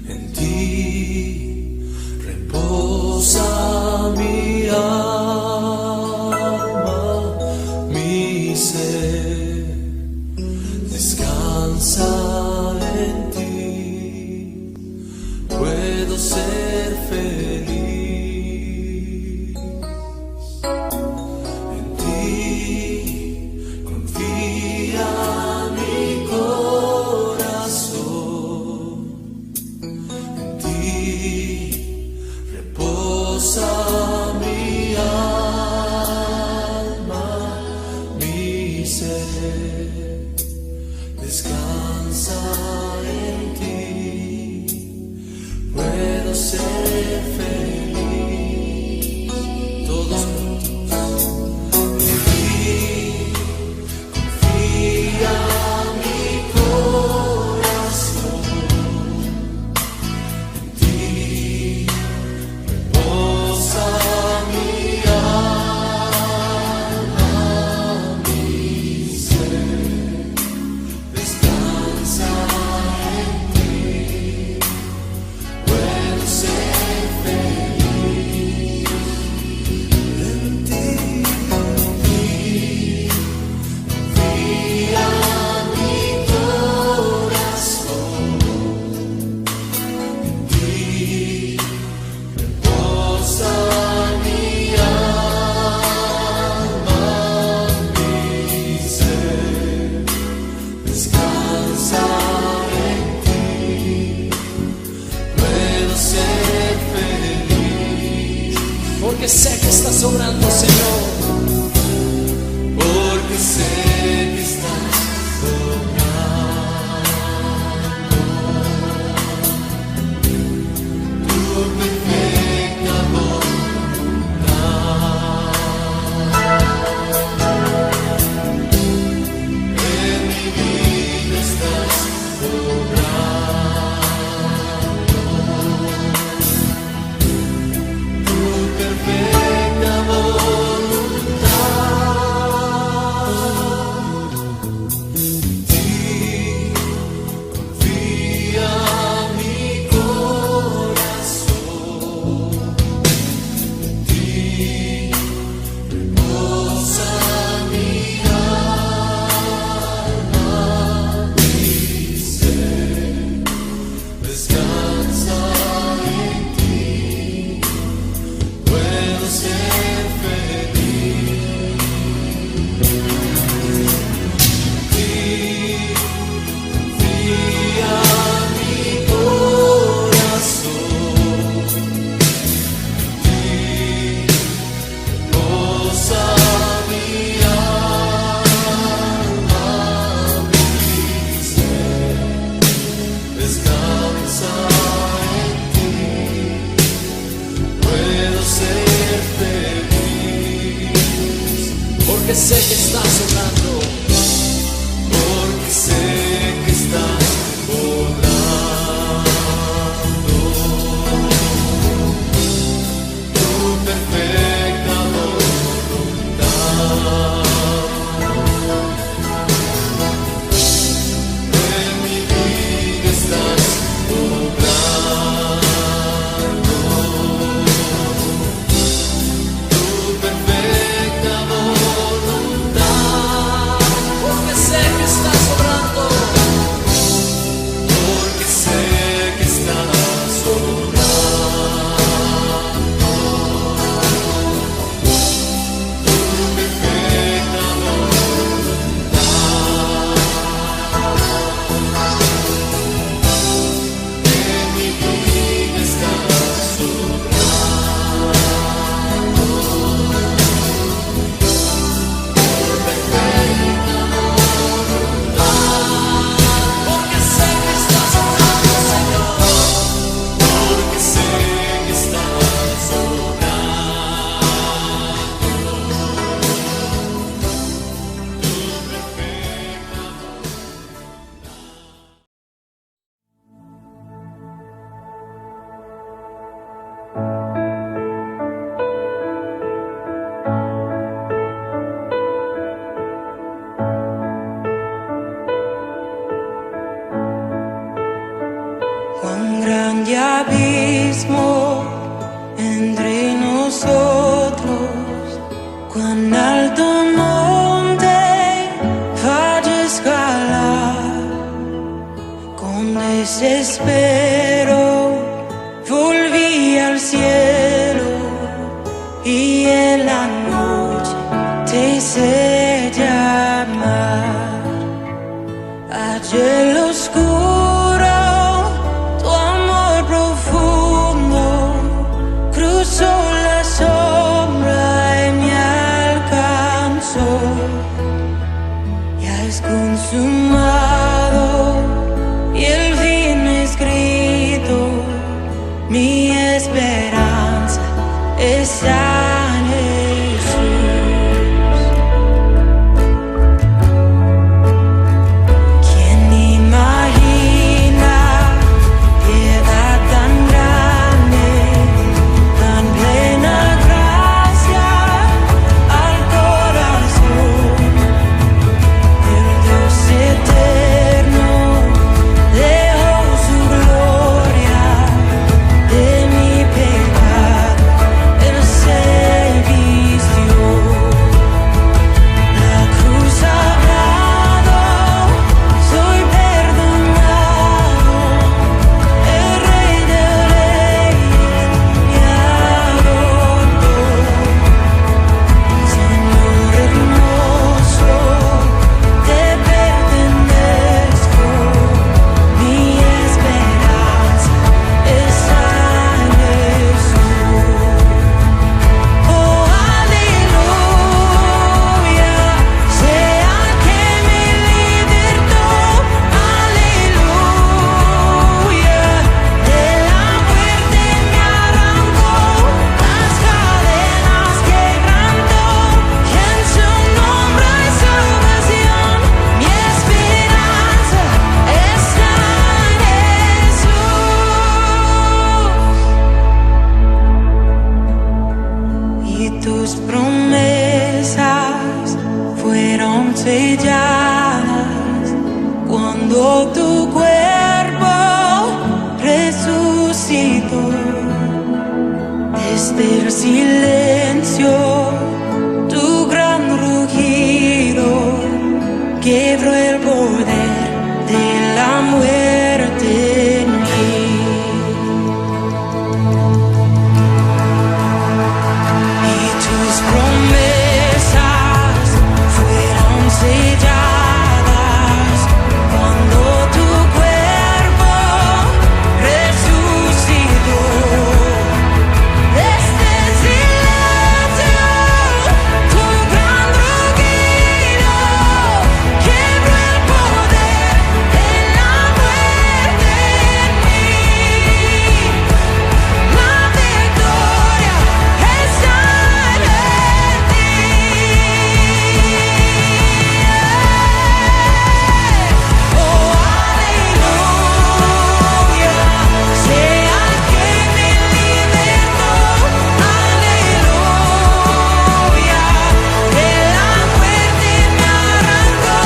En ti reposa mi alma, mi ser descansa en ti. Puedo ser feliz. En ti confía mi corazón. En ti reposa mi alma, mi ser descansa en ti. Puedo ser feliz. Todos juntos. En ti confía mi corazón. En ti reposa mi alma, mi ser descansa en ti. Puedo ser feliz. En ti confía mi corazón. En ti reposa mi alma, mi ser descansa en ti. Puedo ser feliz. Porque sé que estás obrando, Señor. Porque sé que estás obrando tu perfecta voluntad. En mi vida estás obrando tu perfecta voluntad. En ti confía mi corazón. En ti reposa mi alma, mi ser descansa en ti. Puedo ser feliz. En ti confía mi corazón. En ti reposa mi alma, mi ser descansa en ti. Puedo ser feliz. Porque sé que estás obrando. Porque sé que estás obrando tu perfecta voluntad. En mi vida estás obrando tu perfecta voluntad. Cuán grande abismo entre nosotros, cuán alto monte falla escalar. Con desespero volví al cielo y en la noche te hice llamar. Allá en lo oscuro tu amor profundo cruzó la sombra y me alcanzó. Ya es consumado y el fin escrito, mi esperanza está en Jesús. ¿Quién imagina piedad tan grande, tan plena gracia al corazón? El Dios eterno dejó su gloria, de mi pecado Él se vistió. La cruz hablado, soy perdonado, el Rey de Reyes me adoró. Señor hermoso, te pertenezco, mi esperanza está en Jesús. Oh, aleluya, sea que me libertó, aleluya, de la muerte me arrancó, las cadenas quebrantó, y en su nombre hay salvación, mi esperanza está en Jesús. Y tus promesas fueron selladas cuando tu cuerpo resucitó. Desde el silencio, tu gran rugido quebró el poder de la muerte en mí. Y tus promesas fueron selladas cuando tu cuerpo resucitó. Desde el silencio, tu gran rugido quebró el poder de la muerte en mí. La victoria está en ti. Oh, aleluya, sea que me libertó, aleluya, de la muerte me arrancó,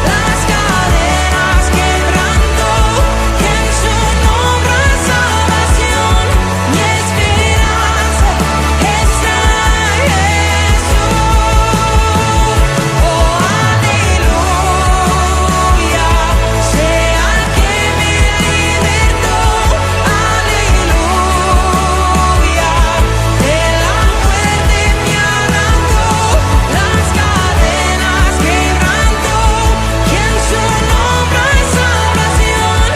las cadenas quebrantó, y en su nombre hay salvación, mi esperanza está en Jesús. Oh, aleluya, sea que me libertó, aleluya, de la muerte me arrancó, las cadenas quebrantó, y en su nombre hay salvación,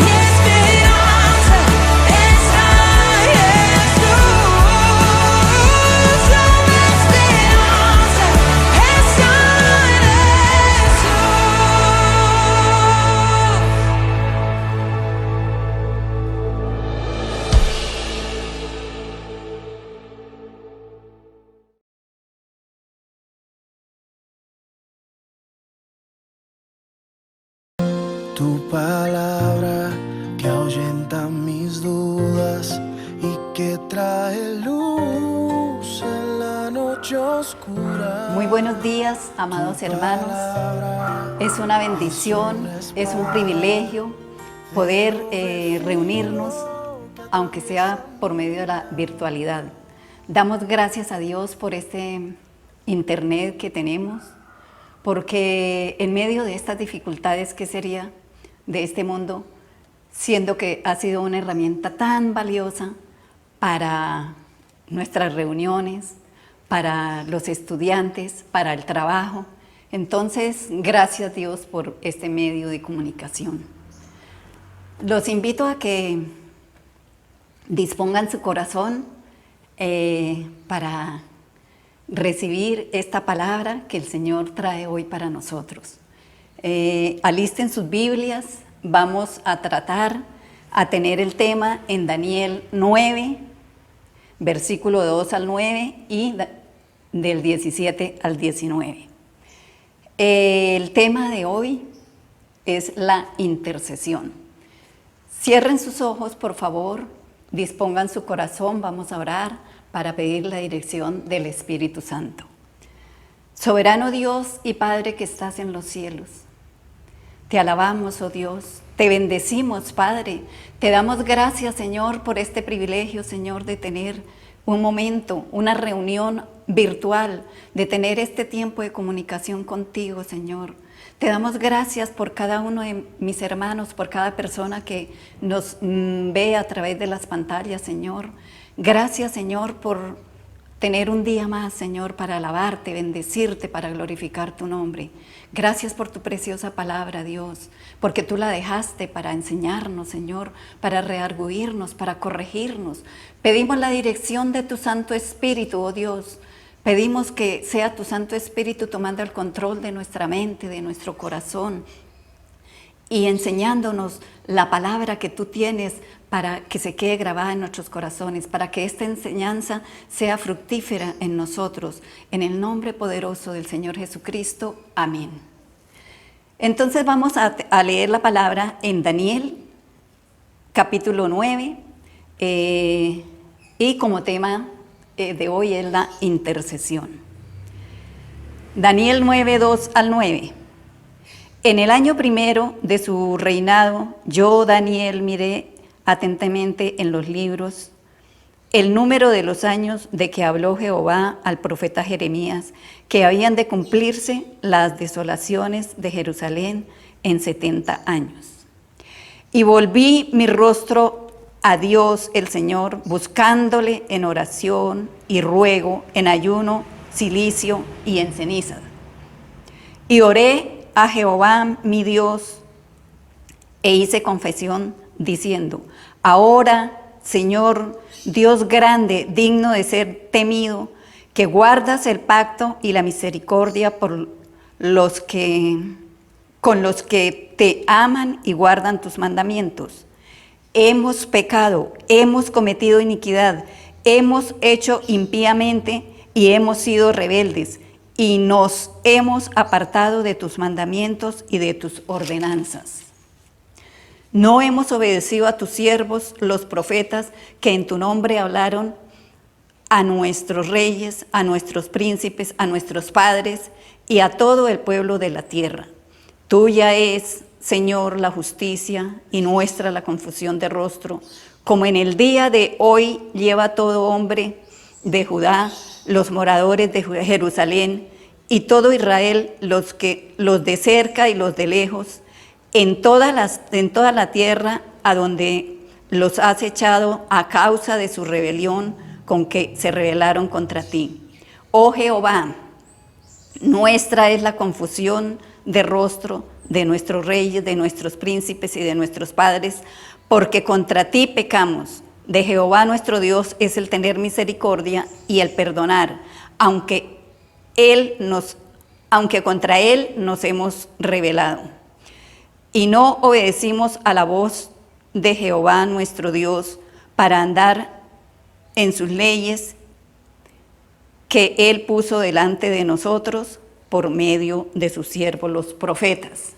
mi esperanza está en Jesús. Mi esperanza está en Tu palabra que ahuyenta mis dudas y que trae luz en la noche oscura. Muy buenos días, amados hermanos. Es una bendición, es un privilegio poder reunirnos, aunque sea por medio de la virtualidad. Damos gracias a Dios por este internet que tenemos, porque en medio de estas dificultades, ¿qué sería de este mundo? Siendo que ha sido una herramienta tan valiosa para nuestras reuniones, para los estudiantes, para el trabajo. Entonces, gracias a Dios por este medio de comunicación. Los invito a que dispongan su corazón para recibir esta palabra que el Señor trae hoy para nosotros. Alisten sus Biblias, vamos a tratar a tener el tema en Daniel 9, versículo 2 al 9 y del 17 al 19. El tema de hoy es la intercesión. Cierren sus ojos, por favor, dispongan su corazón, vamos a orar para pedir la dirección del Espíritu Santo. Soberano Dios y Padre que estás en los cielos, te alabamos, oh Dios, te bendecimos, Padre, te damos gracias, Señor, por este privilegio, Señor, de tener un momento, una reunión virtual, de tener este tiempo de comunicación contigo, Señor. Te damos gracias por cada uno de mis hermanos, por cada persona que nos ve a través de las pantallas, Señor. Gracias, Señor, por tener un día más, Señor, para alabarte, bendecirte, para glorificar tu nombre. Gracias por tu preciosa palabra, Dios, porque tú la dejaste para enseñarnos, Señor, para redarguirnos, para corregirnos. Pedimos la dirección de tu Santo Espíritu, oh Dios. Pedimos que sea tu Santo Espíritu tomando el control de nuestra mente, de nuestro corazón y enseñándonos la palabra que tú tienes para que se quede grabada en nuestros corazones, para que esta enseñanza sea fructífera en nosotros. En el nombre poderoso del Señor Jesucristo. Amén. Entonces vamos a leer la palabra en Daniel, capítulo 9, y como tema de hoy es la intercesión. Daniel 9, 2 al 9. En el año primero de su reinado, yo, Daniel, miré atentamente en los libros el número de los años de que habló Jehová al profeta Jeremías, que habían de cumplirse las desolaciones de Jerusalén en 70 años. Y volví mi rostro a Dios el Señor, buscándole en oración y ruego, en ayuno, cilicio y en ceniza. Y oré a Jehová mi Dios e hice confesión diciendo: ahora, Señor, Dios grande, digno de ser temido, que guardas el pacto y la misericordia con los que te aman y guardan tus mandamientos. Hemos pecado, hemos cometido iniquidad, hemos hecho impíamente y hemos sido rebeldes, y nos hemos apartado de tus mandamientos y de tus ordenanzas. No hemos obedecido a tus siervos, los profetas, que en tu nombre hablaron a nuestros reyes, a nuestros príncipes, a nuestros padres y a todo el pueblo de la tierra. Tuya es, Señor, la justicia y nuestra la confusión de rostro, como en el día de hoy lleva todo hombre de Judá, los moradores de Jerusalén y todo Israel, los de cerca y los de lejos, en toda la tierra a donde los has echado a causa de su rebelión con que se rebelaron contra ti. Oh Jehová, nuestra es la confusión de rostro de nuestros reyes, de nuestros príncipes y de nuestros padres, porque contra ti pecamos. De Jehová nuestro Dios es el tener misericordia y el perdonar, aunque contra Él nos hemos rebelado. Y no obedecimos a la voz de Jehová nuestro Dios para andar en sus leyes que Él puso delante de nosotros por medio de sus siervos los profetas.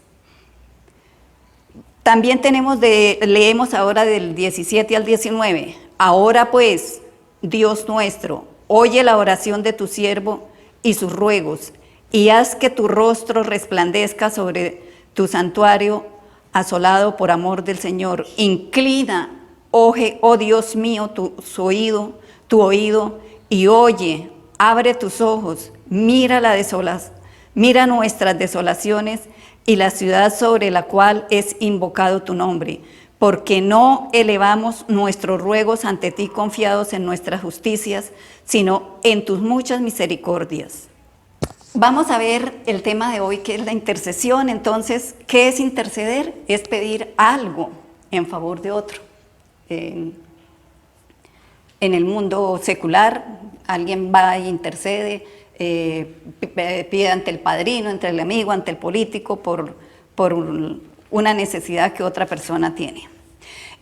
También leemos ahora del 17 al 19. Ahora pues, Dios nuestro, oye la oración de tu siervo y sus ruegos, y haz que tu rostro resplandezca sobre tu santuario, asolado por amor del Señor. Inclina, oh Dios mío, tu oído y oye, abre tus ojos, mira mira nuestras desolaciones y la ciudad sobre la cual es invocado tu nombre, porque no elevamos nuestros ruegos ante ti confiados en nuestras justicias, sino en tus muchas misericordias. Vamos a ver el tema de hoy, que es la intercesión. Entonces, ¿qué es interceder? Es pedir algo en favor de otro. En el mundo secular, alguien va e intercede, pide ante el padrino, ante el amigo, ante el político, por una necesidad que otra persona tiene.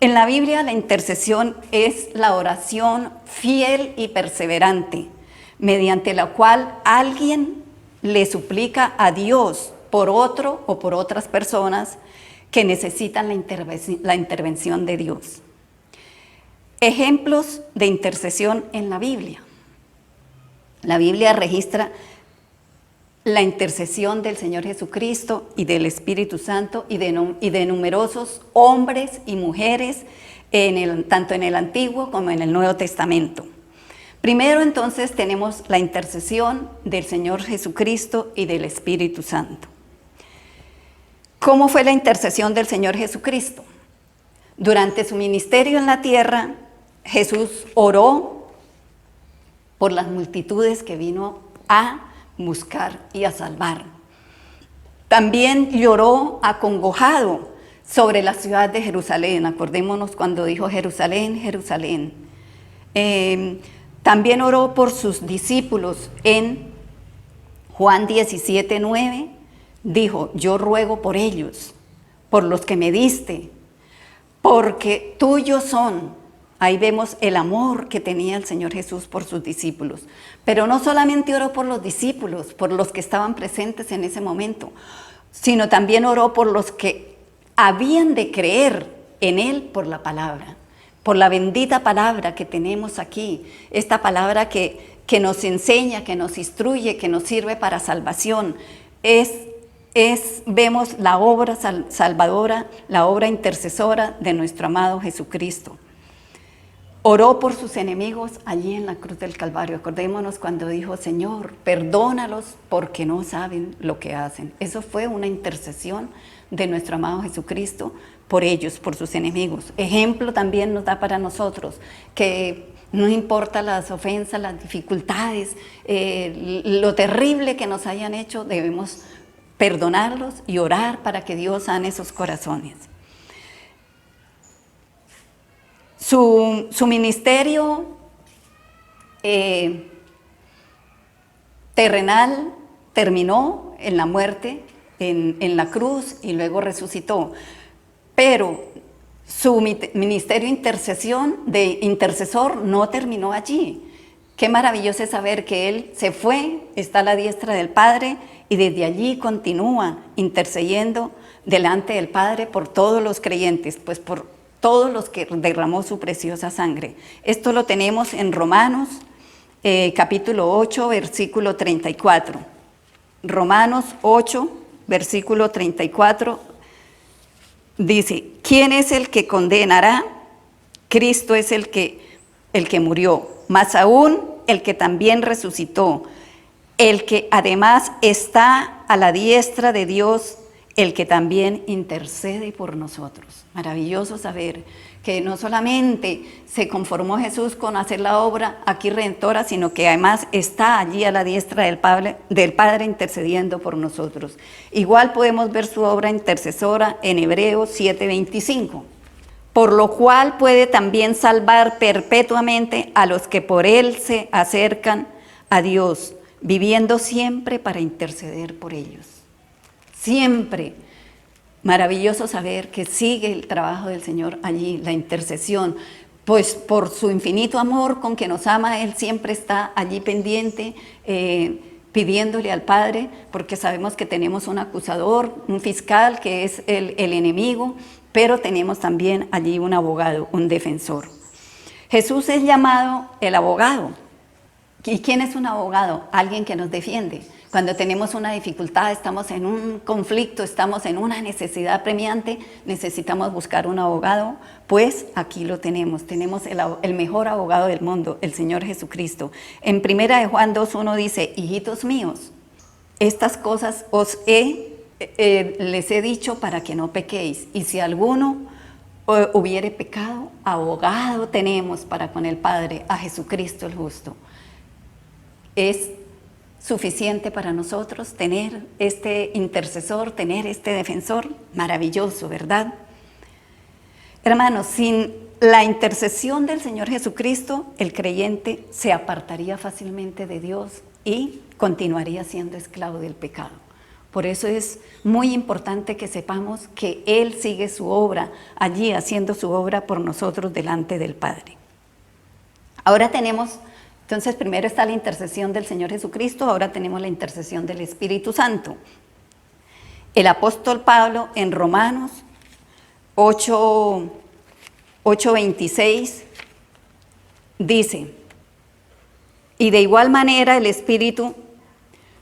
En la Biblia, la intercesión es la oración fiel y perseverante, mediante la cual alguien le suplica a Dios por otro o por otras personas que necesitan la intervención de Dios. Ejemplos de intercesión en la Biblia. La Biblia registra la intercesión del Señor Jesucristo y del Espíritu Santo y de numerosos hombres y mujeres, tanto en el Antiguo como en el Nuevo Testamento. Primero, entonces, tenemos la intercesión del Señor Jesucristo y del Espíritu Santo. ¿Cómo fue la intercesión del Señor Jesucristo? Durante su ministerio en la tierra, Jesús oró por las multitudes que vino a buscar y a salvar. También lloró acongojado sobre la ciudad de Jerusalén. Acordémonos cuando dijo Jerusalén, Jerusalén. También oró por sus discípulos en Juan 17:9. Dijo, yo ruego por ellos, por los que me diste, porque tuyos son. Ahí vemos el amor que tenía el Señor Jesús por sus discípulos. Pero no solamente oró por los discípulos, por los que estaban presentes en ese momento, sino también oró por los que habían de creer en Él por la palabra, por la bendita palabra que tenemos aquí, esta palabra que nos enseña, que nos instruye, que nos sirve para salvación. Vemos la obra salvadora, la obra intercesora de nuestro amado Jesucristo. Oró por sus enemigos allí en la cruz del Calvario. Acordémonos cuando dijo, Señor, perdónalos porque no saben lo que hacen. Eso fue una intercesión de nuestro amado Jesucristo por ellos, por sus enemigos. Ejemplo también nos da para nosotros que no importa las ofensas, las dificultades, lo terrible que nos hayan hecho, debemos perdonarlos y orar para que Dios sane sus corazones. Su ministerio terrenal terminó en la muerte, en la cruz, y luego resucitó. Pero su ministerio de intercesor no terminó allí. Qué maravilloso es saber que Él se fue, está a la diestra del Padre, y desde allí continúa intercediendo delante del Padre por todos los creyentes, pues por todos los que derramó su preciosa sangre. Esto lo tenemos en Romanos, capítulo 8, versículo 34. Romanos 8, versículo 34, dice, ¿quién es el que condenará? Cristo es el que murió, más aún el que también resucitó, el que además está a la diestra de Dios, el que también intercede por nosotros. Maravilloso saber que no solamente se conformó Jesús con hacer la obra aquí redentora, sino que además está allí a la diestra del Padre intercediendo por nosotros. Igual podemos ver su obra intercesora en Hebreos 7:25. Por lo cual puede también salvar perpetuamente a los que por Él se acercan a Dios, viviendo siempre para interceder por ellos. Siempre. Maravilloso saber que sigue el trabajo del Señor allí, la intercesión, pues por su infinito amor con que nos ama, Él siempre está allí pendiente, pidiéndole al Padre, porque sabemos que tenemos un acusador, un fiscal que es el enemigo, pero tenemos también allí un abogado, un defensor. Jesús es llamado el abogado. ¿Y quién es un abogado? Alguien que nos defiende. Cuando tenemos una dificultad, estamos en un conflicto, estamos en una necesidad premiante, necesitamos buscar un abogado, pues aquí lo tenemos el mejor abogado del mundo, el Señor Jesucristo. En 1 de Juan 2:1 dice, hijitos míos, estas cosas les he dicho para que no pequéis, y si alguno hubiere pecado, abogado tenemos para con el Padre, a Jesucristo el justo. Es suficiente para nosotros tener este intercesor, tener este defensor, maravilloso, ¿verdad? Hermanos, sin la intercesión del Señor Jesucristo, el creyente se apartaría fácilmente de Dios y continuaría siendo esclavo del pecado. Por eso es muy importante que sepamos que Él sigue su obra allí, haciendo su obra por nosotros delante del Padre. Ahora tenemos, entonces primero está la intercesión del Señor Jesucristo, ahora tenemos la intercesión del Espíritu Santo. El apóstol Pablo en Romanos 8:26 dice, y de igual manera el Espíritu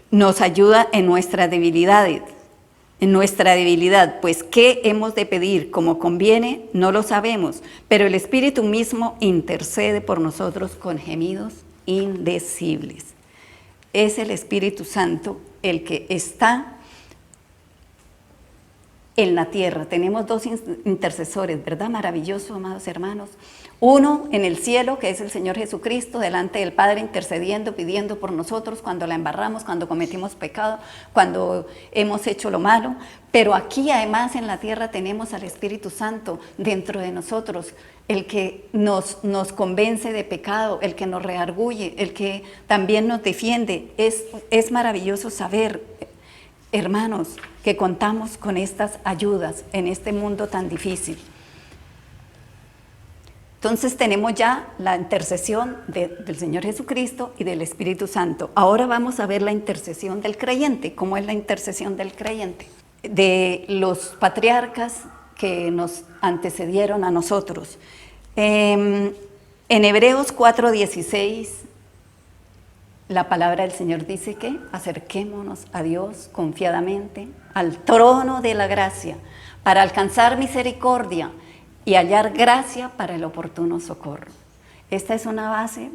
nos ayuda en nuestra debilidad, pues ¿qué hemos de pedir? Como conviene, no lo sabemos, pero el Espíritu mismo intercede por nosotros con gemidos indecibles. Es el Espíritu Santo el que está en la tierra. Tenemos dos intercesores, ¿verdad? Maravilloso, amados hermanos. Uno en el cielo, que es el Señor Jesucristo, delante del Padre, intercediendo, pidiendo por nosotros cuando la embarramos, cuando cometimos pecado, cuando hemos hecho lo malo. Pero aquí además en la tierra tenemos al Espíritu Santo dentro de nosotros, el que nos convence de pecado, el que nos redarguye, el que también nos defiende. Es maravilloso saber, hermanos, que contamos con estas ayudas en este mundo tan difícil. Entonces tenemos ya la intercesión del Señor Jesucristo y del Espíritu Santo. Ahora vamos a ver la intercesión del creyente. ¿Cómo es la intercesión del creyente? De los patriarcas que nos antecedieron a nosotros. En Hebreos 4:16, la palabra del Señor dice que acerquémonos a Dios confiadamente, al trono de la gracia, para alcanzar misericordia y hallar gracia para el oportuno socorro. Esta es una base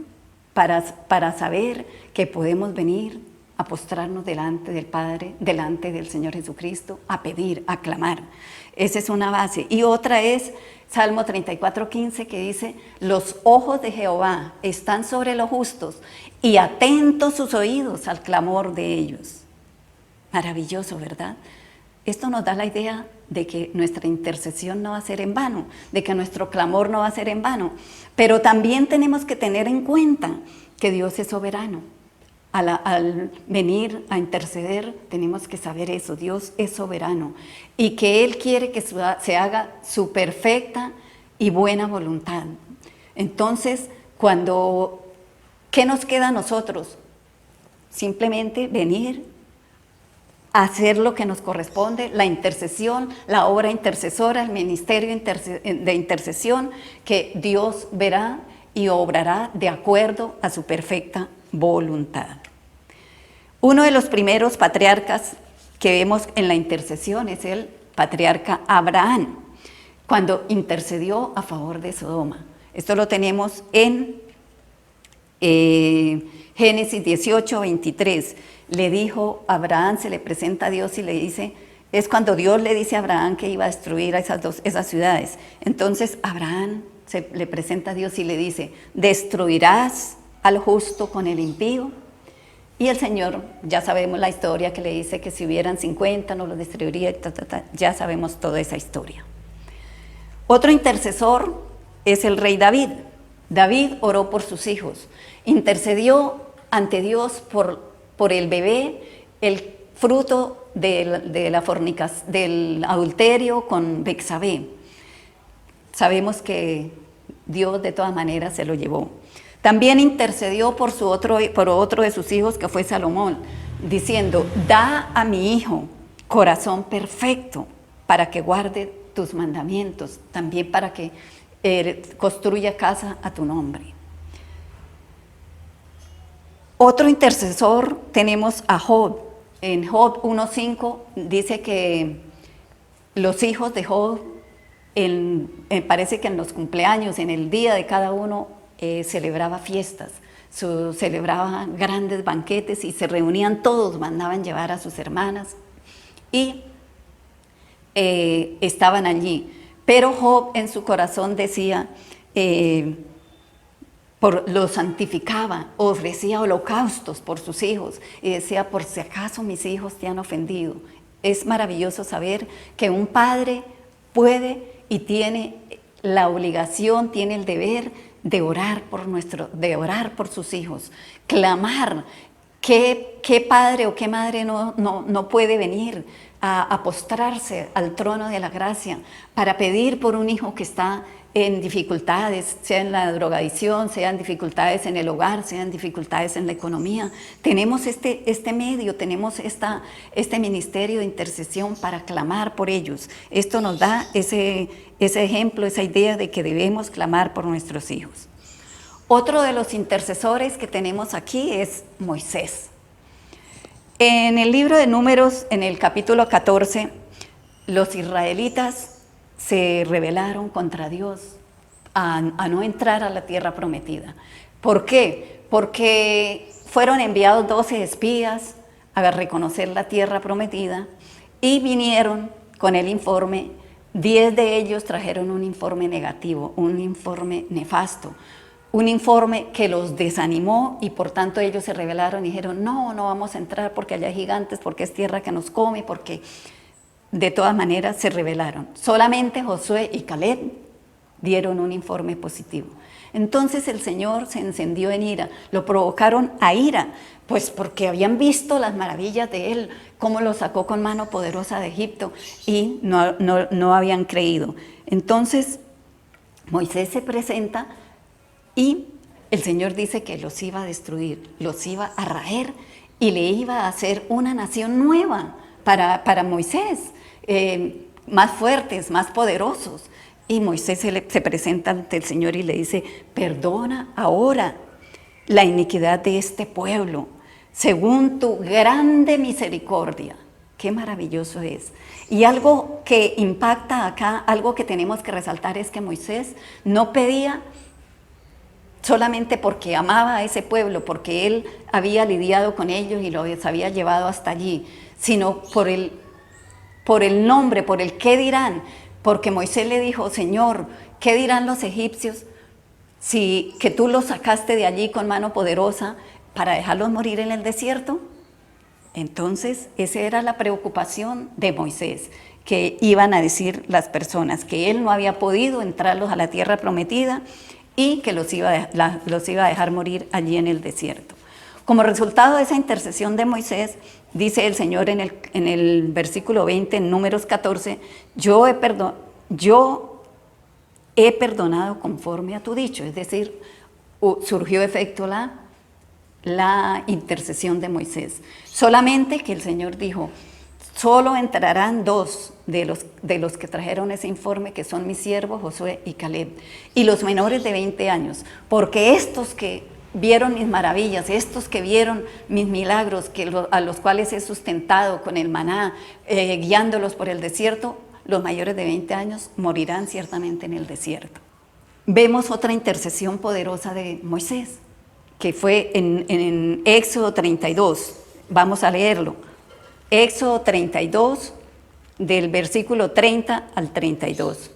para saber que podemos venir a postrarnos delante del Padre, delante del Señor Jesucristo, a pedir, a clamar. Esa es una base. Y otra es Salmo 34:15, que dice, los ojos de Jehová están sobre los justos y atentos sus oídos al clamor de ellos. Maravilloso, ¿verdad? Esto nos da la idea de que nuestra intercesión no va a ser en vano, de que nuestro clamor no va a ser en vano. Pero también tenemos que tener en cuenta que Dios es soberano. Al venir a interceder tenemos que saber eso, Dios es soberano y que Él quiere que se haga su perfecta y buena voluntad. Entonces, ¿qué nos queda a nosotros? Simplemente venir a hacer lo que nos corresponde, la intercesión, la obra intercesora, el ministerio de intercesión, que Dios verá y obrará de acuerdo a su perfecta voluntad. Uno de los primeros patriarcas que vemos en la intercesión es el patriarca Abraham, cuando intercedió a favor de Sodoma. Esto lo tenemos en Génesis 18:23. Le dijo Abraham, se le presenta a Dios y le dice, es cuando Dios le dice a Abraham que iba a destruir a esas ciudades. Entonces Abraham le presenta a Dios y le dice, ¿destruirás al justo con el impío? Y el Señor, ya sabemos la historia que le dice que si hubieran 50 no lo destruiría, ya sabemos toda esa historia. Otro intercesor es el rey David. David oró por sus hijos, intercedió ante Dios por el bebé, el fruto del adulterio con Betsabé. Sabemos que Dios de todas maneras se lo llevó. También intercedió por otro de sus hijos, que fue Salomón, diciendo, da a mi hijo corazón perfecto para que guarde tus mandamientos, también para que construya casa a tu nombre. Otro intercesor tenemos a Job. En Job 1:5 dice que los hijos de Job, parece que en los cumpleaños, en el día de cada uno, celebraba fiestas, celebraba grandes banquetes y se reunían todos, mandaban llevar a sus hermanas y estaban allí. Pero Job en su corazón decía, lo santificaba, ofrecía holocaustos por sus hijos y decía, por si acaso mis hijos te han ofendido. Es maravilloso saber que un padre puede y tiene la obligación, tiene el deber de orar por sus hijos, clamar. ¿Qué padre o qué madre no puede venir a postrarse al trono de la gracia para pedir por un hijo que está en dificultades, sea en la drogadicción, sean dificultades en el hogar, sean dificultades en la economía? Tenemos este medio, tenemos este ministerio de intercesión para clamar por ellos. Esto nos da ese ejemplo, esa idea de que debemos clamar por nuestros hijos. Otro de los intercesores que tenemos aquí es Moisés. En el libro de Números, en el capítulo 14, los israelitas se rebelaron contra Dios a no entrar a la tierra prometida. ¿Por qué? Porque fueron enviados 12 espías a reconocer la tierra prometida y vinieron con el informe. 10 de ellos trajeron un informe negativo, un informe nefasto, un informe que los desanimó y por tanto ellos se rebelaron y dijeron, no vamos a entrar porque allá hay gigantes, porque es tierra que nos come, porque de todas maneras se rebelaron. Solamente Josué y Caleb dieron un informe positivo. Entonces el Señor se encendió en ira, lo provocaron a ira, pues porque habían visto las maravillas de Él, cómo lo sacó con mano poderosa de Egipto y no habían creído. Entonces Moisés se presenta y el Señor dice que los iba a destruir, los iba a raer y le iba a hacer una nación nueva para Moisés, más fuertes, más poderosos. Y Moisés se presenta ante el Señor y le dice, perdona ahora la iniquidad de este pueblo, según tu grande misericordia. Qué maravilloso es. Y algo que impacta acá, algo que tenemos que resaltar es que Moisés no pedía solamente porque amaba a ese pueblo, porque él había lidiado con ellos y los había llevado hasta allí, sino por el nombre, por el qué dirán, porque Moisés le dijo, Señor, ¿qué dirán los egipcios que tú los sacaste de allí con mano poderosa para dejarlos morir en el desierto? Entonces, esa era la preocupación de Moisés, que iban a decir las personas, que él no había podido entrarlos a la tierra prometida y que los iba a dejar morir allí en el desierto. Como resultado de esa intercesión de Moisés, dice el Señor en el versículo 20, en Números 14, yo he perdonado conforme a tu dicho. Es decir, surgió efecto la intercesión de Moisés. Solamente que el Señor dijo, solo entrarán 2 de los que trajeron ese informe, que son mis siervos, Josué y Caleb, y los menores de 20 años, porque estos que vieron mis maravillas, estos que vieron mis milagros, a los cuales he sustentado con el maná, guiándolos por el desierto, los mayores de 20 años morirán ciertamente en el desierto. Vemos otra intercesión poderosa de Moisés, que fue en Éxodo 32. Vamos a leerlo. Éxodo 32, del versículo 30 al 32.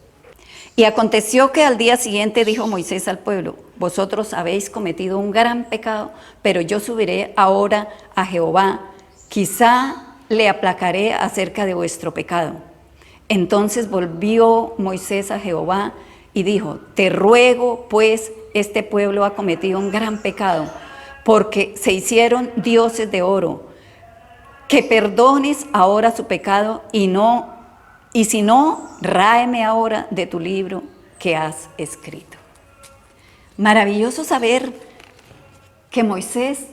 Y aconteció que al día siguiente dijo Moisés al pueblo, vosotros habéis cometido un gran pecado, pero yo subiré ahora a Jehová, quizá le aplacaré acerca de vuestro pecado. Entonces volvió Moisés a Jehová y dijo, te ruego pues, este pueblo ha cometido un gran pecado, porque se hicieron dioses de oro, que perdones ahora su pecado y si no, ráeme ahora de tu libro que has escrito. Maravilloso saber que Moisés,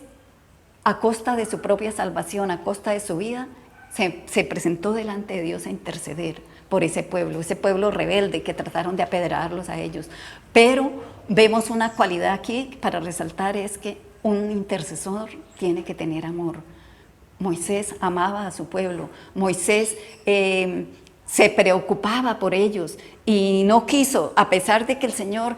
a costa de su propia salvación, a costa de su vida, se presentó delante de Dios a interceder por ese pueblo rebelde que trataron de apedrearlos a ellos. Pero vemos una cualidad aquí para resaltar, es que un intercesor tiene que tener amor. Moisés amaba a su pueblo, Moisés se preocupaba por ellos y no quiso, a pesar de que el Señor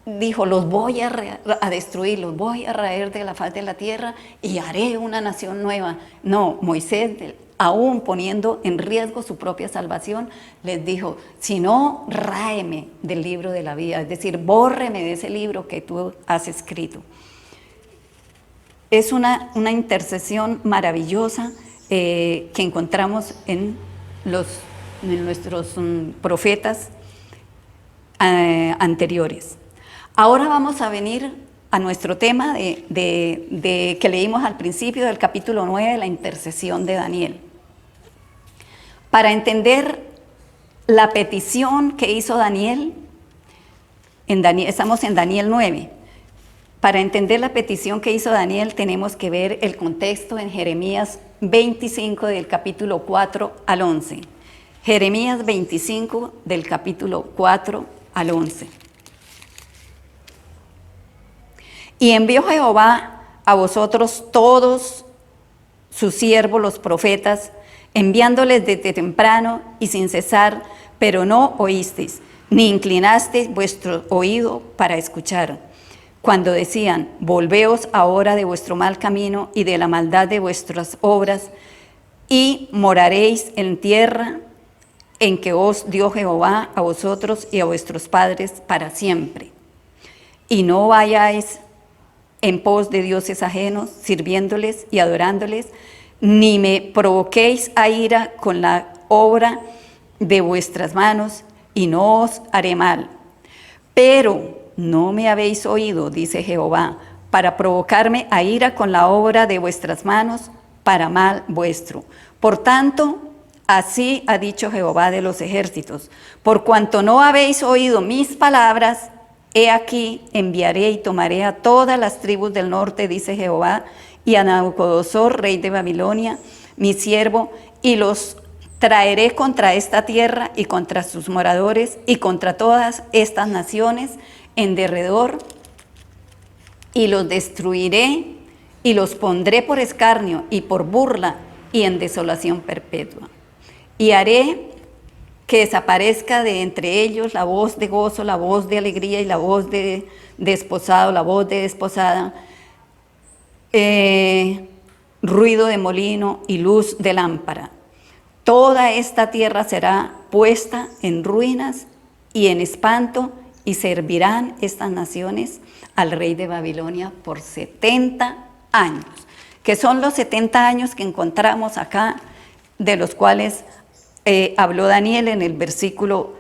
dijo, los voy a destruir, los voy a raer de la faz de la tierra y haré una nación nueva. No, Moisés, aún poniendo en riesgo su propia salvación, les dijo, si no, ráeme del libro de la vida, es decir, bórreme de ese libro que tú has escrito. Es una intercesión maravillosa que encontramos en nuestros profetas anteriores. Ahora vamos a venir a nuestro tema que leímos al principio del capítulo 9, la intercesión de Daniel. Para entender la petición que hizo Daniel, estamos en Daniel 9. Para entender la petición que hizo Daniel tenemos que ver el contexto en Jeremías 25 del capítulo 4 al 11. Jeremías 25 del capítulo 4 al 11. Y envió Jehová a vosotros todos sus siervos los profetas, enviándoles desde temprano y sin cesar, pero no oísteis, ni inclinasteis vuestro oído para escuchar. Cuando decían, volveos ahora de vuestro mal camino y de la maldad de vuestras obras, y moraréis en tierra en que os dio Jehová a vosotros y a vuestros padres para siempre. Y no vayáis en pos de dioses ajenos, sirviéndoles y adorándoles, ni me provoquéis a ira con la obra de vuestras manos, y no os haré mal. Pero no me habéis oído, dice Jehová, para provocarme a ira con la obra de vuestras manos, para mal vuestro. Por tanto, así ha dicho Jehová de los ejércitos, por cuanto no habéis oído mis palabras, he aquí enviaré y tomaré a todas las tribus del norte, dice Jehová, y a Nabucodonosor, rey de Babilonia, mi siervo, y los traeré contra esta tierra y contra sus moradores y contra todas estas naciones en derredor, y los destruiré y los pondré por escarnio y por burla y en desolación perpetua. Y haré que desaparezca de entre ellos la voz de gozo, la voz de alegría y la voz de desposado, la voz de desposada, ruido de molino y luz de lámpara. Toda esta tierra será puesta en ruinas y en espanto, y servirán estas naciones al rey de Babilonia por 70 años, que son los 70 años que encontramos acá, de los cuales habló Daniel en el versículo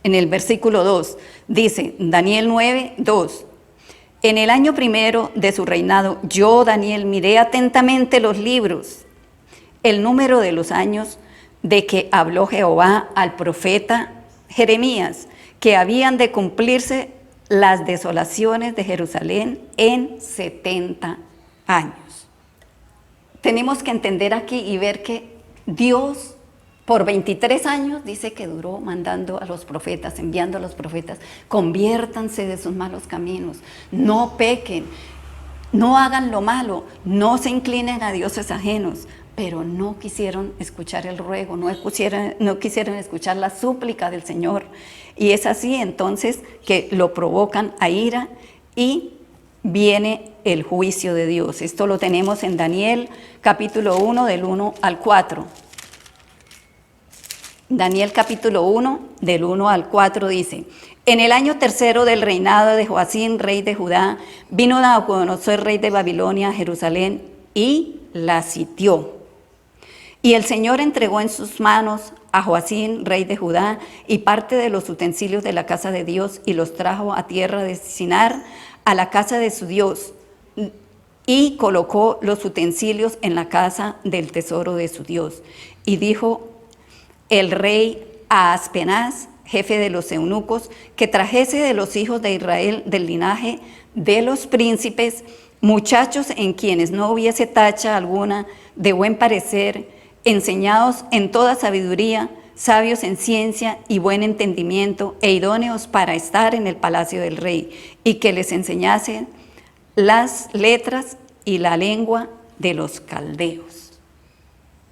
2. Dice, Daniel 9, 2. En el año primero de su reinado, yo, Daniel, miré atentamente los libros, el número de los años de que habló Jehová al profeta Jeremías, que habían de cumplirse las desolaciones de Jerusalén en 70 años. Tenemos que entender aquí y ver que Dios por 23 años dice que duró mandando a los profetas, enviando a los profetas, conviértanse de sus malos caminos, no pequen, no hagan lo malo, no se inclinen a dioses ajenos. Pero no quisieron escuchar el ruego, no quisieron escuchar la súplica del Señor. Y es así entonces que lo provocan a ira y viene el juicio de Dios. Esto lo tenemos en Daniel capítulo 1 del 1 al 4. Daniel capítulo 1 del 1 al 4 dice, en el año tercero del reinado de Joacim, rey de Judá, vino Nabucodonosor, rey de Babilonia, a Jerusalén y la sitió. Y el Señor entregó en sus manos a Joacim, rey de Judá, y parte de los utensilios de la casa de Dios, y los trajo a tierra de Sinar, a la casa de su Dios, y colocó los utensilios en la casa del tesoro de su Dios. Y dijo el rey a Aspenaz, jefe de los eunucos, que trajese de los hijos de Israel del linaje de los príncipes, muchachos en quienes no hubiese tacha alguna, de buen parecer, enseñados en toda sabiduría, sabios en ciencia y buen entendimiento, e idóneos para estar en el palacio del rey, y que les enseñasen las letras y la lengua de los caldeos.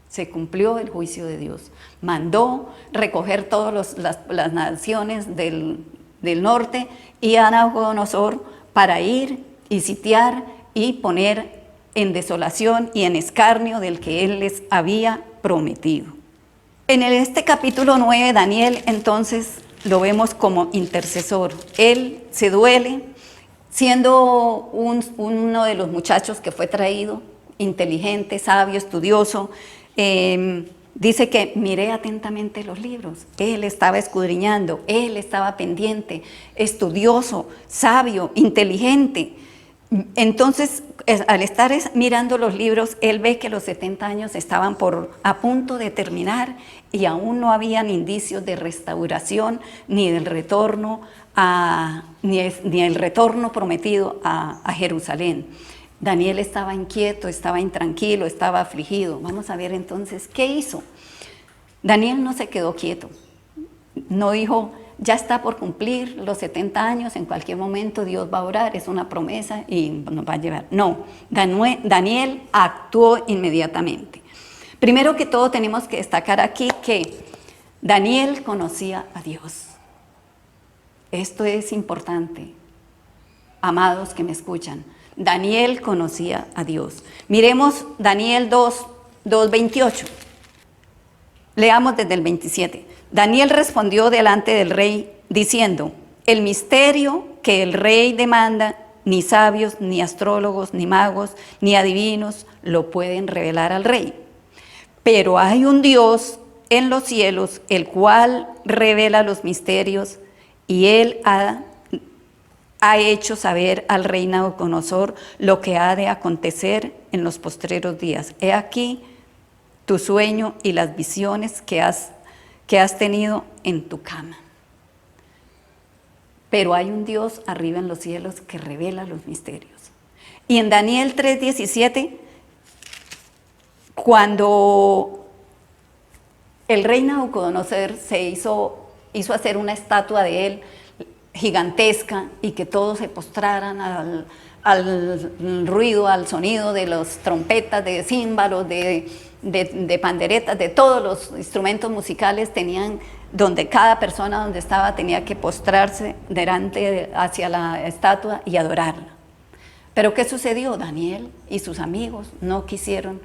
Se cumplió el juicio de Dios. Mandó recoger todas las naciones del norte y a Nabucodonosor para ir y sitiar y poner en desolación y en escarnio del que él les había prometido. En este capítulo 9, Daniel entonces lo vemos como intercesor. Él se duele, siendo uno de los muchachos que fue traído, inteligente, sabio, estudioso. Dice que miré atentamente los libros. Él estaba escudriñando, él estaba pendiente, estudioso, sabio, inteligente. Entonces, al estar mirando los libros, él ve que los 70 años estaban a punto de terminar y aún no habían indicios de restauración ni del retorno ni el retorno prometido a Jerusalén. Daniel estaba inquieto, estaba intranquilo, estaba afligido. Vamos a ver entonces qué hizo. Daniel no se quedó quieto, no dijo, ya está por cumplir los 70 años, en cualquier momento Dios va a orar, es una promesa y nos va a llevar. No, Daniel actuó inmediatamente. Primero que todo tenemos que destacar aquí que Daniel conocía a Dios. Esto es importante, amados que me escuchan. Daniel conocía a Dios. Miremos Daniel 2:28. Leamos desde el 27. Daniel respondió delante del rey diciendo, el misterio que el rey demanda, ni sabios, ni astrólogos, ni magos, ni adivinos lo pueden revelar al rey. Pero hay un Dios en los cielos, el cual revela los misterios, y él ha hecho saber al rey Nabucodonosor lo que ha de acontecer en los postreros días. He aquí tu sueño y las visiones que has tenido en tu cama. Pero hay un Dios arriba en los cielos que revela los misterios. Y en Daniel 3:17, cuando el rey Nabucodonosor hizo hacer una estatua de él gigantesca y que todos se postraran al ruido, al sonido de las trompetas, de címbalos, de panderetas, de todos los instrumentos musicales, donde cada persona donde estaba tenía que postrarse hacia la estatua y adorarla. Pero ¿qué sucedió? Daniel y sus amigos no quisieron,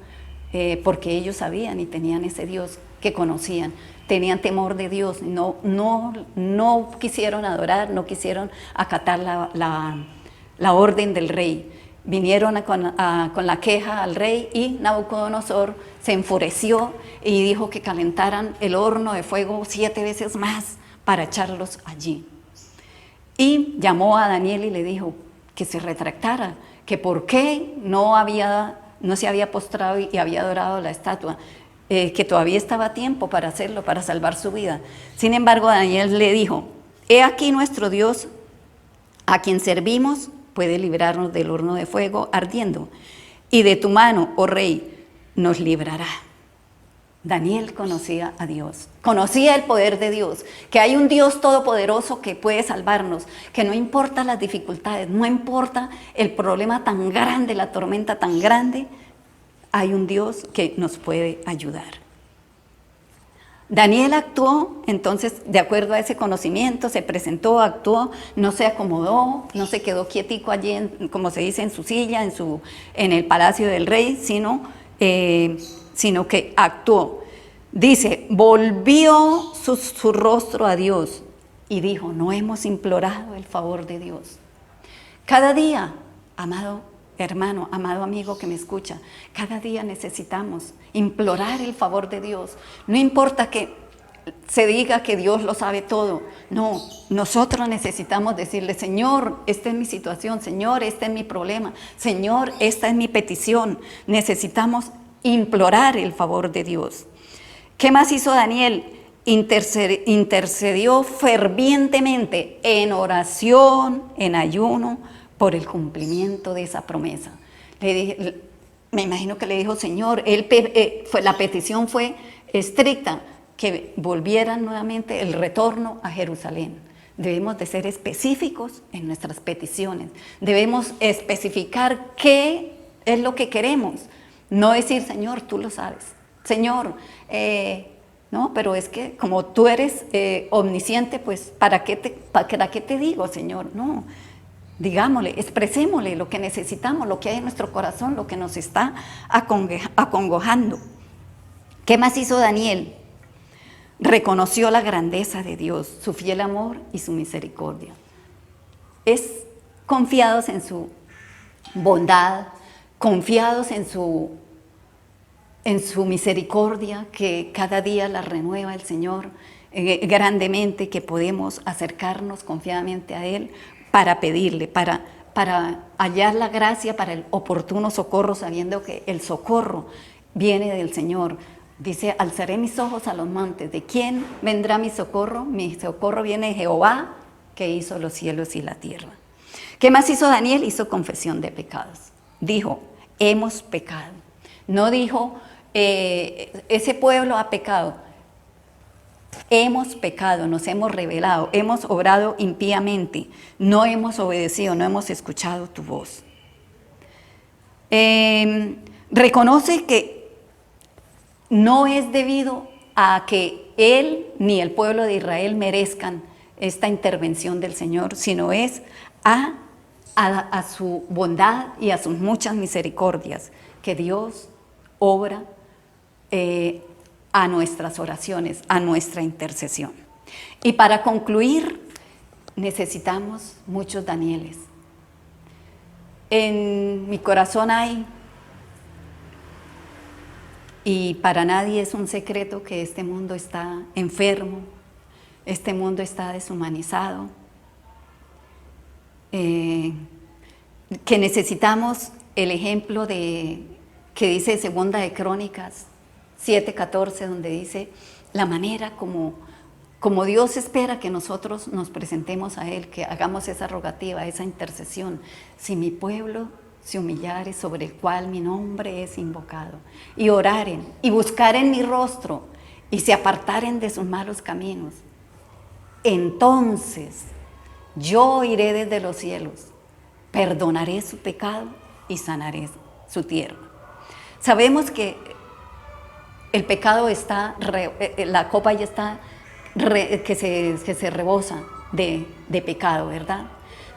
porque ellos sabían y tenían ese Dios que conocían, tenían temor de Dios, no quisieron adorar, no quisieron acatar la orden del rey. Vinieron con la queja al rey y Nabucodonosor se enfureció y dijo que calentaran el horno de fuego 7 veces más para echarlos allí. Y llamó a Daniel y le dijo que se retractara, que por qué no se había postrado y había adorado la estatua, que todavía estaba a tiempo para hacerlo, para salvar su vida. Sin embargo, Daniel le dijo, he aquí nuestro Dios, a quien servimos, puede librarnos del horno de fuego ardiendo, y de tu mano, oh rey, nos librará. Daniel conocía a Dios, conocía el poder de Dios, que hay un Dios todopoderoso que puede salvarnos, que no importa las dificultades, no importa el problema tan grande, la tormenta tan grande, hay un Dios que nos puede ayudar. Daniel actuó, entonces, de acuerdo a ese conocimiento, se presentó, actuó, no se acomodó, no se quedó quietico allí, como se dice, en su silla, en el palacio del rey, sino que actuó. Dice, volvió su rostro a Dios y dijo, no hemos implorado el favor de Dios. Cada día, amado hermano, amado amigo que me escucha, cada día necesitamos implorar el favor de Dios. No importa que se diga que Dios lo sabe todo. No, nosotros necesitamos decirle, Señor, esta es mi situación, Señor, este es mi problema, Señor, esta es mi petición. Necesitamos implorar el favor de Dios. ¿Qué más hizo Daniel? Intercedió fervientemente en oración, en ayuno, por el cumplimiento de esa promesa. Me imagino que le dijo, Señor, la petición fue estricta, que volvieran nuevamente el retorno a Jerusalén. Debemos de ser específicos en nuestras peticiones. Debemos especificar qué Es lo que queremos. No decir, Señor, tú lo sabes. Señor, no, pero es que como tú eres omnisciente, pues ¿para qué te digo, Señor? No, digámosle, expresémosle lo que necesitamos, lo que hay en nuestro corazón, lo que nos está acongojando. ¿Qué más hizo Daniel? Reconoció la grandeza de Dios, su fiel amor y su misericordia. Es confiados en su bondad, confiados en su misericordia, que cada día la renueva el Señor grandemente, que podemos acercarnos confiadamente a Él para pedirle, para hallar la gracia para el oportuno socorro, sabiendo que el socorro viene del Señor. Dice, alzaré mis ojos a los montes. ¿De quién vendrá mi socorro? Mi socorro viene de Jehová, que hizo los cielos y la tierra. ¿Qué más hizo Daniel? Hizo confesión de pecados. Dijo, hemos pecado. No dijo, ese pueblo ha pecado. Hemos pecado, nos hemos rebelado, hemos obrado impíamente, no hemos obedecido, no hemos escuchado tu voz. Reconoce que no es debido a que él ni el pueblo de Israel merezcan esta intervención del Señor, sino es a su bondad y a sus muchas misericordias que Dios obra a nuestras oraciones, a nuestra intercesión. Y para concluir, necesitamos muchos Danieles. En mi corazón hay, y para nadie es un secreto, que este mundo está enfermo, este mundo está deshumanizado, que necesitamos el ejemplo que dice Segunda de Crónicas 7:14, donde dice la manera como Dios espera que nosotros nos presentemos a Él, que hagamos esa rogativa, esa intercesión. Si mi pueblo se humillare, sobre el cual mi nombre es invocado, y oraren, y buscaren mi rostro, y se apartaren de sus malos caminos, entonces yo iré desde los cielos, perdonaré su pecado y sanaré su tierra. Sabemos que el pecado está, la copa ya está, que se rebosa de pecado, ¿verdad?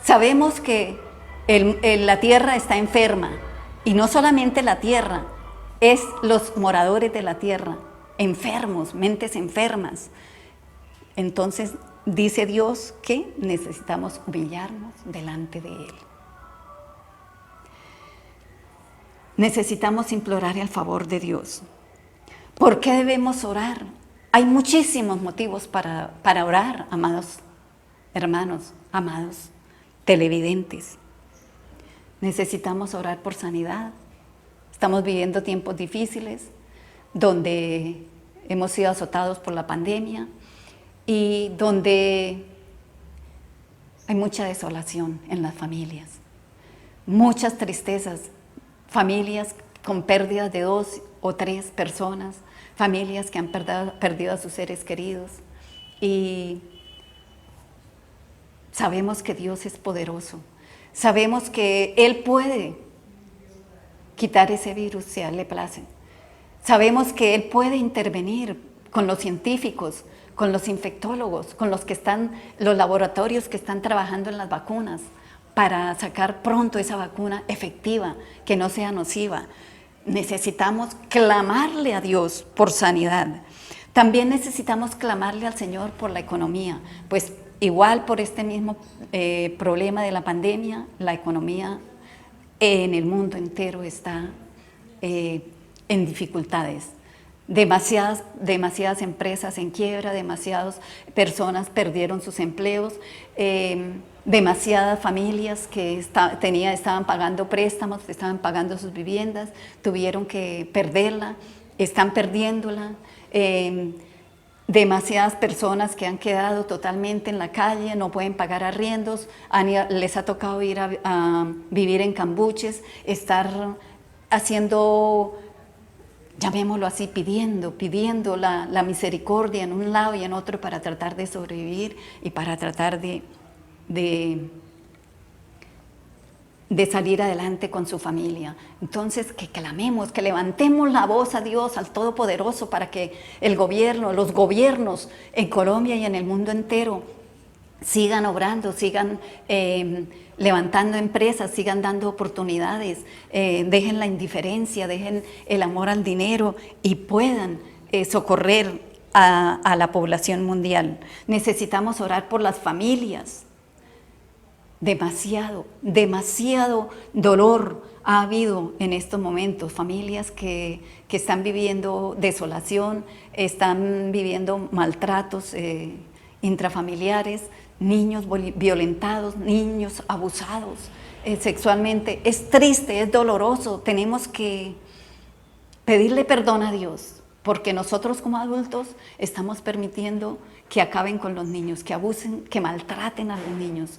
Sabemos que la tierra está enferma, y no solamente la tierra, es los moradores de la tierra, enfermos, mentes enfermas. Entonces dice Dios que necesitamos humillarnos delante de Él. Necesitamos implorar el favor de Dios. ¿Por qué debemos orar? Hay muchísimos motivos para orar, amados hermanos, amados televidentes. Necesitamos orar por sanidad. Estamos viviendo tiempos difíciles, donde hemos sido azotados por la pandemia y donde hay mucha desolación en las familias, muchas tristezas, familias con pérdidas de 2 o 3 personas, familias que han perdido a sus seres queridos, y sabemos que Dios es poderoso, sabemos que Él puede quitar ese virus si a Él le place, sabemos que Él puede intervenir con los científicos, con los infectólogos, con los laboratorios que están trabajando en las vacunas, para sacar pronto esa vacuna efectiva, que no sea nociva. Necesitamos clamarle a Dios por sanidad. También necesitamos clamarle al Señor por la economía, pues igual por este mismo problema de la pandemia, la economía en el mundo entero está en dificultades. Demasiadas empresas en quiebra, demasiadas personas perdieron sus empleos, demasiadas familias que estaban pagando préstamos, estaban pagando sus viviendas, tuvieron que perderla, están perdiéndola. Demasiadas personas que han quedado totalmente en la calle, no pueden pagar arriendos, les ha tocado ir a vivir en cambuches, estar haciendo, llamémoslo así, pidiendo la misericordia en un lado y en otro, para tratar de sobrevivir y para tratar de de salir adelante con su familia. Entonces, que clamemos, que levantemos la voz a Dios, al Todopoderoso, para que el gobierno, los gobiernos en Colombia y en el mundo entero sigan obrando, sigan levantando empresas, sigan dando oportunidades, dejen la indiferencia, dejen el amor al dinero y puedan socorrer a la población mundial. Necesitamos orar por las familias. Demasiado dolor ha habido en estos momentos. Familias que están viviendo desolación, están viviendo maltratos intrafamiliares, niños violentados, niños abusados sexualmente. Es triste, es doloroso. Tenemos que pedirle perdón a Dios, porque nosotros como adultos estamos permitiendo que acaben con los niños, que abusen, que maltraten a los niños.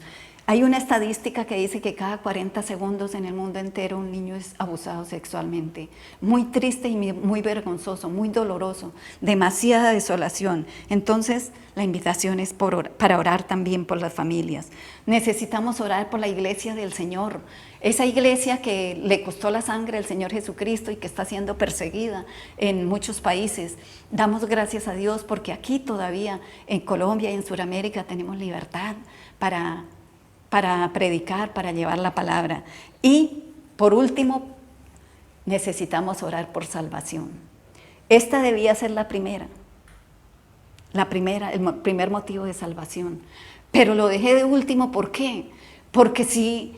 Hay una estadística que dice que cada 40 segundos en el mundo entero un niño es abusado sexualmente. Muy triste y muy vergonzoso, muy doloroso, demasiada desolación. Entonces, la invitación es para orar también por las familias. Necesitamos orar por la iglesia del Señor, esa iglesia que le costó la sangre al Señor Jesucristo y que está siendo perseguida en muchos países. Damos gracias a Dios porque aquí todavía en Colombia y en Sudamérica tenemos libertad para predicar, para llevar la palabra. Y por último, necesitamos orar por salvación. Esta debía ser el primer motivo de salvación. Pero lo dejé de último, ¿por qué? Porque si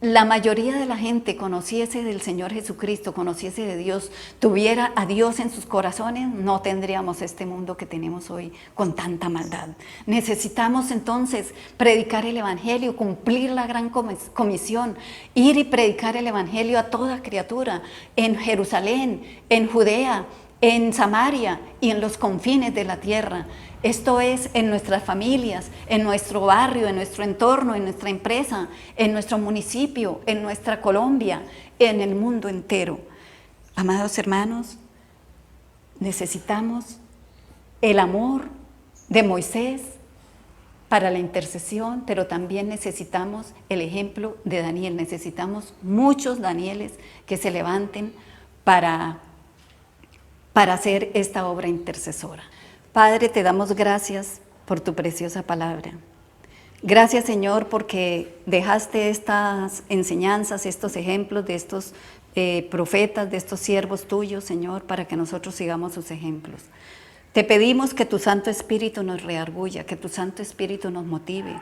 la mayoría de la gente conociese del Señor Jesucristo, conociese de Dios, tuviera a Dios en sus corazones, no tendríamos este mundo que tenemos hoy con tanta maldad. Necesitamos entonces predicar el Evangelio, cumplir la gran comisión, ir y predicar el Evangelio a toda criatura, en Jerusalén, en Judea, en Samaria y en los confines de la tierra. Esto es en nuestras familias, en nuestro barrio, en nuestro entorno, en nuestra empresa, en nuestro municipio, en nuestra Colombia, en el mundo entero. Amados hermanos, necesitamos el amor de Moisés para la intercesión, pero también necesitamos el ejemplo de Daniel. Necesitamos muchos Danieles que se levanten para hacer esta obra intercesora. Padre, te damos gracias por tu preciosa palabra. Gracias, Señor, porque dejaste estas enseñanzas, estos ejemplos de estos profetas, de estos siervos tuyos, Señor, para que nosotros sigamos sus ejemplos. Te pedimos que tu Santo Espíritu nos redarguya, que tu Santo Espíritu nos motive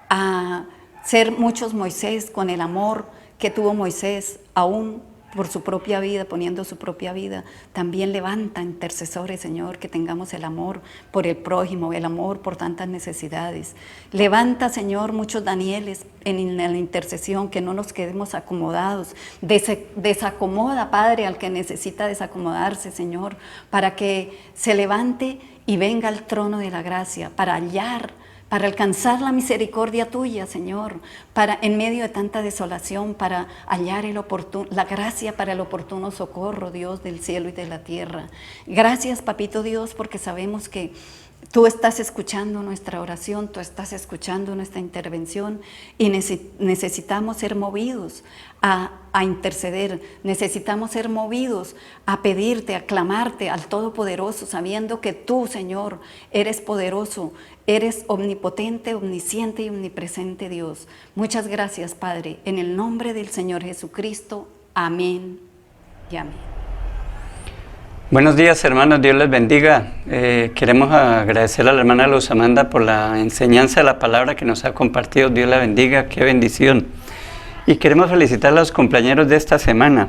a ser muchos Moisés con el amor que tuvo Moisés, aún por su propia vida, poniendo su propia vida. También levanta intercesores, Señor, que tengamos el amor por el prójimo, el amor por tantas necesidades. Levanta, Señor, muchos Danieles en la intercesión, que no nos quedemos acomodados. Desacomoda, Padre, al que necesita desacomodarse, Señor, para que se levante y venga al trono de la gracia, para alcanzar la misericordia tuya, Señor, en medio de tanta desolación, para hallar la gracia para el oportuno socorro, Dios del cielo y de la tierra. Gracias, Papito Dios, porque sabemos que tú estás escuchando nuestra oración, tú estás escuchando nuestra intervención y necesitamos ser movidos a interceder, necesitamos ser movidos a pedirte, a clamarte al Todopoderoso, sabiendo que tú, Señor, eres poderoso, eres omnipotente, omnisciente y omnipresente Dios. Muchas gracias, Padre, en el nombre del Señor Jesucristo. Amén y amén. Buenos días, hermanos, Dios les bendiga. Queremos agradecer a la hermana Luz Amanda por la enseñanza de la palabra que nos ha compartido. Dios la bendiga, qué bendición. Y queremos felicitar a los cumpleaños de esta semana.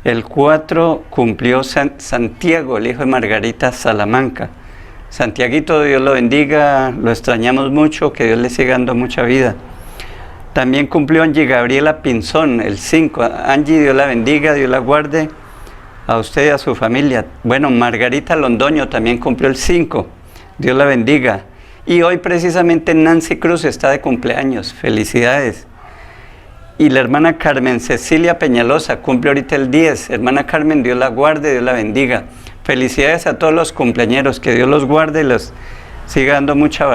El 4 cumplió Santiago, el hijo de Margarita Salamanca. Santiaguito, Dios lo bendiga, lo extrañamos mucho, que Dios le siga dando mucha vida. También cumplió Angie Gabriela Pinzón, el 5. Angie, Dios la bendiga, Dios la guarde. A usted y a su familia. Bueno, Margarita Londoño también cumplió el 5. Dios la bendiga. Y hoy precisamente Nancy Cruz está de cumpleaños. Felicidades. Y la hermana Carmen Cecilia Peñalosa cumple ahorita el 10. Hermana Carmen, Dios la guarde, Dios la bendiga. Felicidades a todos los cumpleañeros. Que Dios los guarde y los siga dando mucha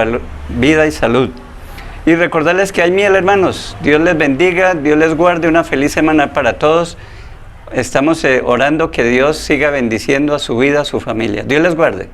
vida y salud. Y recordarles que hay miel, hermanos. Dios les bendiga, Dios les guarde, una feliz semana para todos. Estamos orando que Dios siga bendiciendo a su vida, a su familia. Dios les guarde.